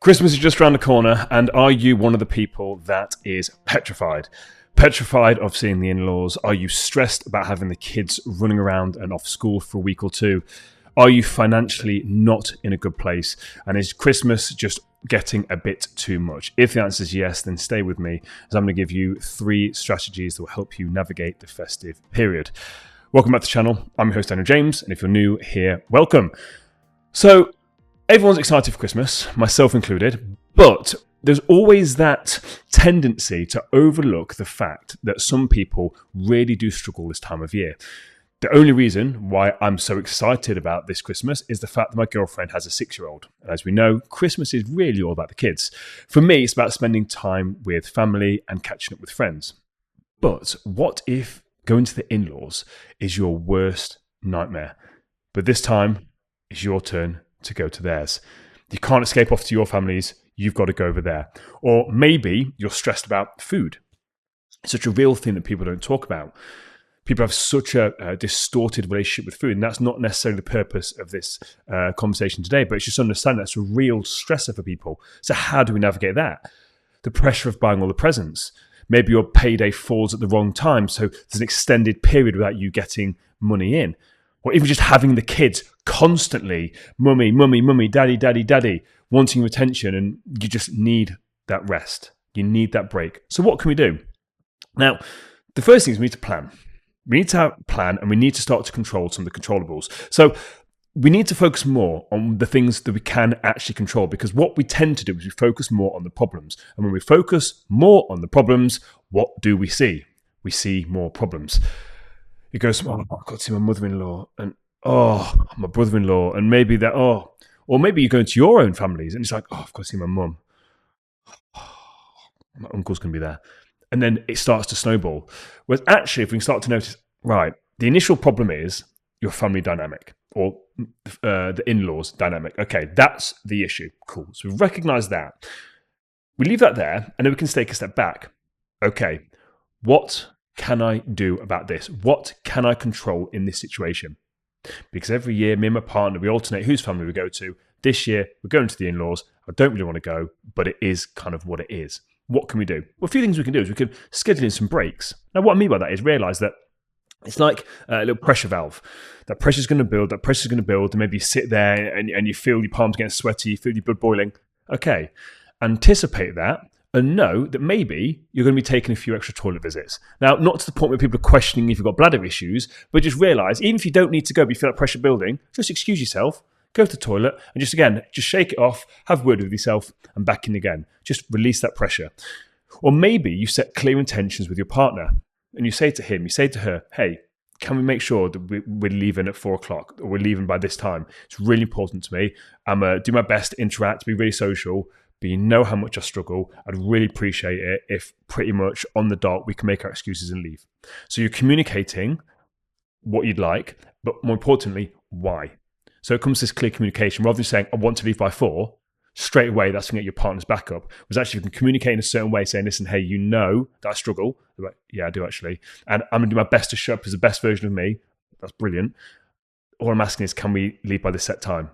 Christmas is just around the corner, and are you one of the people that is petrified? Petrified of seeing the in-laws? Are you stressed about having the kids running around and off school for a week or two? Are you financially not in a good place? And is Christmas just getting a bit too much? If the answer is yes, then stay with me, as I'm going to give you 3 strategies that will help you navigate the festive period. Welcome back to the channel. I'm your host, Daniel James, and if you're new here, welcome. So, everyone's excited for Christmas, myself included, but there's always that tendency to overlook the fact that some people really do struggle this time of year. The only reason why I'm so excited about this Christmas is the fact that my girlfriend has a 6-year-old. As we know, Christmas is really all about the kids. For me, it's about spending time with family and catching up with friends. But what if going to the in-laws is your worst nightmare? But this time, it's your turn to go to theirs. You can't escape off to your families, you've got to go over there. Or maybe you're stressed about food. It's such a real thing that people don't talk about. People have such a distorted relationship with food, and that's not necessarily the purpose of this conversation today, but it's just understand that's a real stressor for people. So how do we navigate that? The pressure of buying all the presents. Maybe your payday falls at the wrong time, so there's an extended period without you getting money in. Or even just having the kids constantly, mummy, mummy, mummy, daddy, daddy, daddy, wanting your attention, and you just need that rest. You need that break. So what can we do? Now, the first thing is we need to plan. We need to have a plan, and we need to start to control some of the controllables. So we need to focus more on the things that we can actually control, because what we tend to do is we focus more on the problems. And when we focus more on the problems, what do we see? We see more problems. It goes, oh, I've got to see my mother-in-law, and my brother-in-law, and maybe that, or maybe you go into your own families, and it's like, I've got to see my mum. My uncle's going to be there. And then it starts to snowball. Whereas actually, if we can start to notice, right, the initial problem is your family dynamic, or the in-laws dynamic. Okay, that's the issue. Cool. So we recognize that. We leave that there, and then we can take a step back. Okay, what can I do about this? What can I control in this situation? Because every year, me and my partner, we alternate whose family we go to. This year, we're going to the in-laws. I don't really want to go, but it is kind of what it is. What can we do? Well, a few things we can do is we can schedule in some breaks. Now, what I mean by that is realize that it's like a little pressure valve. That pressure's going to build, and maybe you sit there and you feel your palms getting sweaty, you feel your blood boiling. Okay, anticipate that. And know that maybe you're going to be taking a few extra toilet visits. Now, not to the point where people are questioning if you've got bladder issues, but just realize, even if you don't need to go, but you feel that pressure building, just excuse yourself, go to the toilet, and just shake it off, have a word with yourself, and back in again. Just release that pressure. Or maybe you set clear intentions with your partner, and you say to him, you say to her, hey, can we make sure that we're leaving at 4 o'clock, or we're leaving by this time? It's really important to me. I'm going to do my best to interact, to be really social, but you know how much I struggle. I'd really appreciate it if pretty much on the dot we can make our excuses and leave. So you're communicating what you'd like, but more importantly, why. So it comes to this clear communication. Rather than saying, I want to leave by 4, straight away that's going to get your partner's back up. Was actually you can communicate in a certain way, saying, listen, hey, you know that I struggle. They're like, yeah, I do actually. And I'm going to do my best to show up as the best version of me. That's brilliant. All I'm asking is, can we leave by this set time?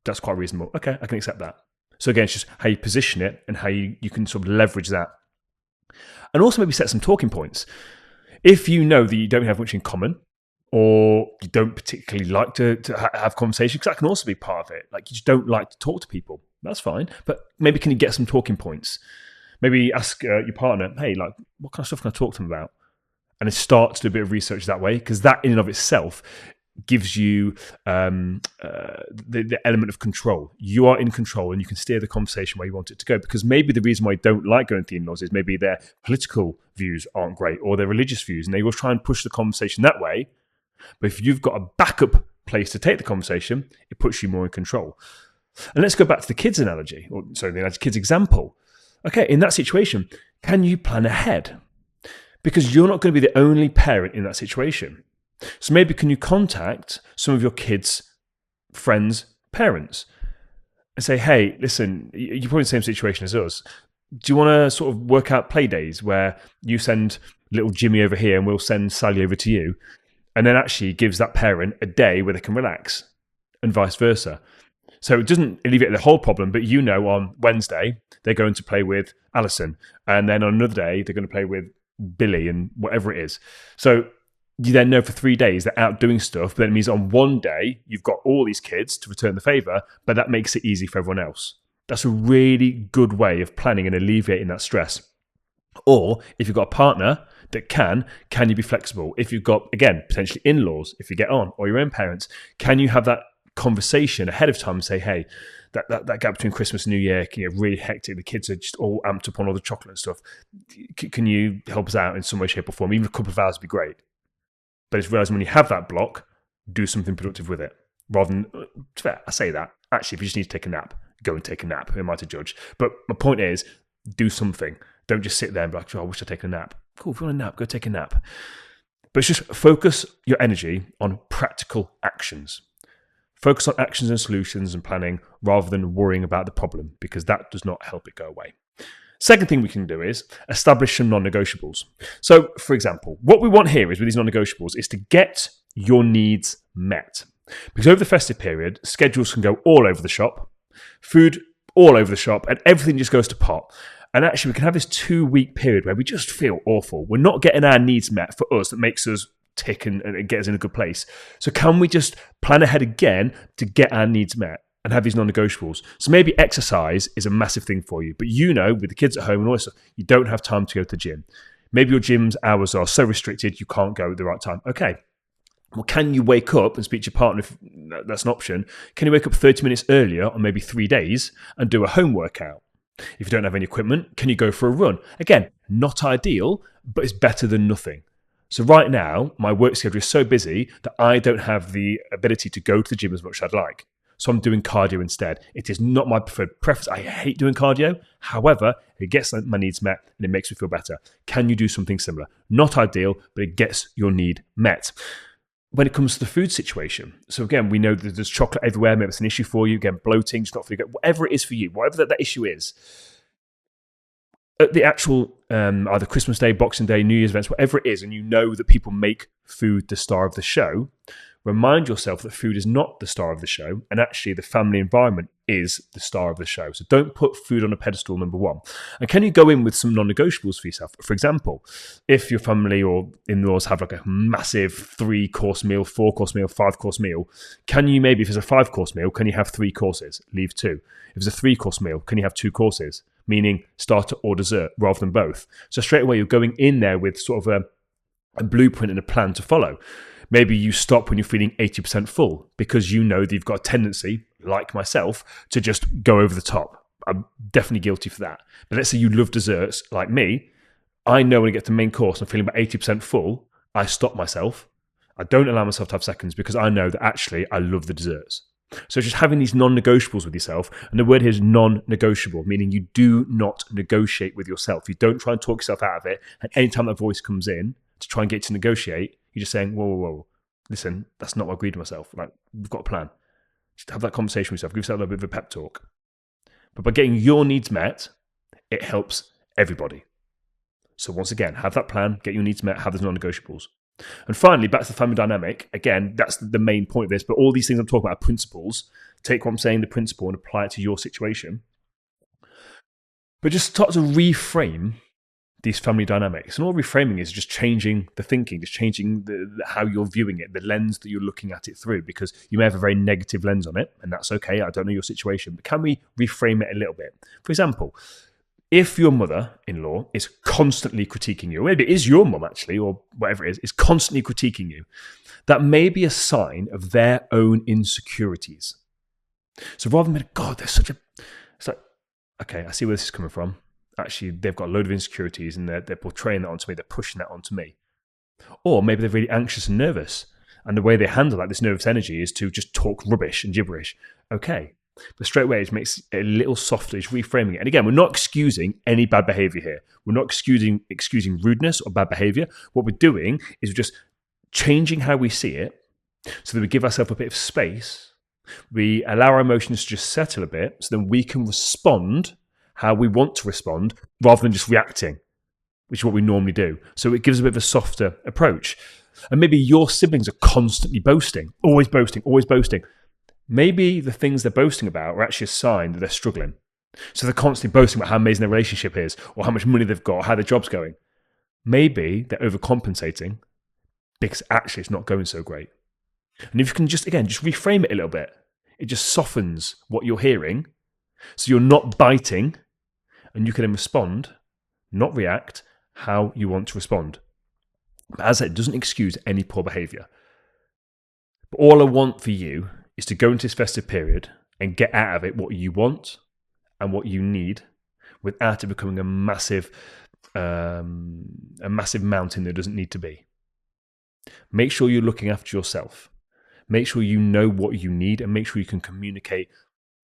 That's quite reasonable. Okay, I can accept that. So again, it's just how you position it and how you can sort of leverage that. And also maybe set some talking points. If you know that you don't have much in common, or you don't particularly like to have conversations, because that can also be part of it. Like you just don't like to talk to people. That's fine. But maybe can you get some talking points? Maybe ask your partner, hey, like what kind of stuff can I talk to them about? And then start to do a bit of research that way, because that in and of itself gives you the element of control. You are in control and you can steer the conversation where you want it to go, because maybe the reason why you don't like going to the in-laws is maybe their political views aren't great, or their religious views, and they will try and push the conversation that way. But if you've got a backup place to take the conversation, it puts you more in control. And let's go back to the kids analogy, the kids example. Okay, in that situation, can you plan ahead? Because you're not going to be the only parent in that situation. So maybe can you contact some of your kids' friends' parents and say, hey, listen, you're probably in the same situation as us. Do you want to sort of work out play days where you send little Jimmy over here and we'll send Sally over to you? And then actually gives that parent a day where they can relax, and vice versa. So it doesn't alleviate the whole problem, but on Wednesday, they're going to play with Alison. And then on another day, they're going to play with Billy and whatever it is. So you then know for 3 days they're out doing stuff, but then it means on one day, you've got all these kids to return the favour, but that makes it easy for everyone else. That's a really good way of planning and alleviating that stress. Or if you've got a partner that can you be flexible? If you've got, again, potentially in-laws, if you get on, or your own parents, can you have that conversation ahead of time and say, hey, that gap between Christmas and New Year can get really hectic. The kids are just all amped up on all the chocolate and stuff. Can you help us out in some way, shape or form? Even a couple of hours would be great. But it's realizing when you have that block, do something productive with it. Rather than, I say that, actually, if you just need to take a nap, go and take a nap. Who am I to judge? But my point is, do something. Don't just sit there and be like, I wish I'd taken a nap. Cool, if you want a nap, go take a nap. But it's just focus your energy on practical actions. Focus on actions and solutions and planning rather than worrying about the problem, because that does not help it go away. Second thing we can do is establish some non-negotiables. So, for example, what we want here is with these non-negotiables is to get your needs met. Because over the festive period, schedules can go all over the shop, food all over the shop, and everything just goes to pot. And actually, we can have this 2-week period where we just feel awful. We're not getting our needs met for us that makes us tick and get us in a good place. So can we just plan ahead again to get our needs met and have these non-negotiables? So maybe exercise is a massive thing for you, but with the kids at home and all this stuff, you don't have time to go to the gym. Maybe your gym's hours are so restricted you can't go at the right time. Okay. Well, can you wake up and speak to your partner if that's an option? Can you wake up 30 minutes earlier on maybe 3 days and do a home workout? If you don't have any equipment, can you go for a run? Again, not ideal, but it's better than nothing. So right now, my work schedule is so busy that I don't have the ability to go to the gym as much as I'd like. So I'm doing cardio instead. It is not my preferred preference. I hate doing cardio. However, it gets my needs met and it makes me feel better. Can you do something similar? Not ideal, but it gets your need met. When it comes to the food situation, so again, we know that there's chocolate everywhere. Maybe it's an issue for you. Again, bloating, just not feeling good. Whatever it is for you, whatever that issue is, at the actual either Christmas Day, Boxing Day, New Year's events, whatever it is, and you know that people make food the star of the show, remind yourself that food is not the star of the show, and actually the family environment is the star of the show. So don't put food on a pedestal, number one. And can you go in with some non-negotiables for yourself? For example, if your family or in-laws have like a massive 3-course meal, 4-course meal, 5-course meal, can you maybe, if it's a 5-course meal, can you have 3 courses? Leave 2. If it's a 3-course meal, can you have 2 courses? Meaning starter or dessert rather than both. So straight away, you're going in there with sort of a blueprint and a plan to follow. Maybe you stop when you're feeling 80% full because you know that you've got a tendency, like myself, to just go over the top. I'm definitely guilty for that. But let's say you love desserts like me. I know when I get to the main course and I'm feeling about 80% full, I stop myself. I don't allow myself to have seconds because I know that actually I love the desserts. So just having these non-negotiables with yourself, and the word here is non-negotiable, meaning you do not negotiate with yourself. You don't try and talk yourself out of it. And anytime that voice comes in to try and get you to negotiate, you're just saying, whoa, listen, that's not what I agreed to myself. Like, we've got a plan. Just have that conversation with yourself. Give yourself a little bit of a pep talk. But by getting your needs met, it helps everybody. So once again, have that plan, get your needs met, have those non-negotiables. And finally, back to the family dynamic. Again, that's the main point of this. But all these things I'm talking about are principles. Take what I'm saying, the principle, and apply it to your situation. But just start to reframe these family dynamics. And all reframing is just changing the thinking, just changing how you're viewing it, the lens that you're looking at it through, because you may have a very negative lens on it, and that's okay. I don't know your situation, but can we reframe it a little bit? For example, if your mother-in-law is constantly critiquing you, or maybe it is your mum actually, or whatever it is constantly critiquing you, that may be a sign of their own insecurities. So rather than, God, there's such a... It's like, okay, I see where this is coming from. Actually, they've got a load of insecurities and they're portraying that onto me, they're pushing that onto me. Or maybe they're really anxious and nervous. And the way they handle that, this nervous energy, is to just talk rubbish and gibberish. Okay. But straight away, it makes it a little softer, it's reframing it. And again, we're not excusing any bad behavior here. We're not excusing rudeness or bad behavior. What we're doing is we're just changing how we see it so that we give ourselves a bit of space. We allow our emotions to just settle a bit so then we can respond how we want to respond rather than just reacting, which is what we normally do. So it gives a bit of a softer approach. And maybe your siblings are constantly boasting, always boasting, always boasting. Maybe the things they're boasting about are actually a sign that they're struggling. So they're constantly boasting about how amazing their relationship is, or how much money they've got, or how their job's going. Maybe they're overcompensating because actually it's not going so great. And if you can just reframe it a little bit, it just softens what you're hearing. So you're not biting, and you can then respond, not react, how you want to respond. But as I said, it doesn't excuse any poor behaviour. But all I want for you is to go into this festive period and get out of it what you want and what you need, without it becoming a massive mountain that doesn't need to be. Make sure you're looking after yourself. Make sure you know what you need, and make sure you can communicate.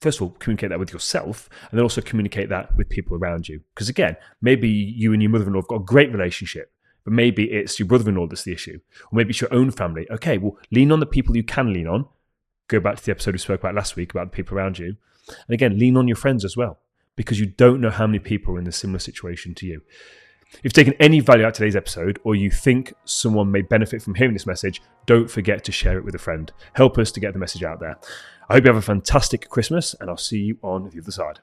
First of all, communicate that with yourself, and then also communicate that with people around you. Because again, maybe you and your mother-in-law have got a great relationship, but maybe it's your brother-in-law that's the issue. Or maybe it's your own family. Okay, well, lean on the people you can lean on. Go back to the episode we spoke about last week about the people around you. And again, lean on your friends as well, because you don't know how many people are in a similar situation to you. If you've taken any value out of today's episode, or you think someone may benefit from hearing this message, don't forget to share it with a friend. Help us to get the message out there. I hope you have a fantastic Christmas, and I'll see you on the other side.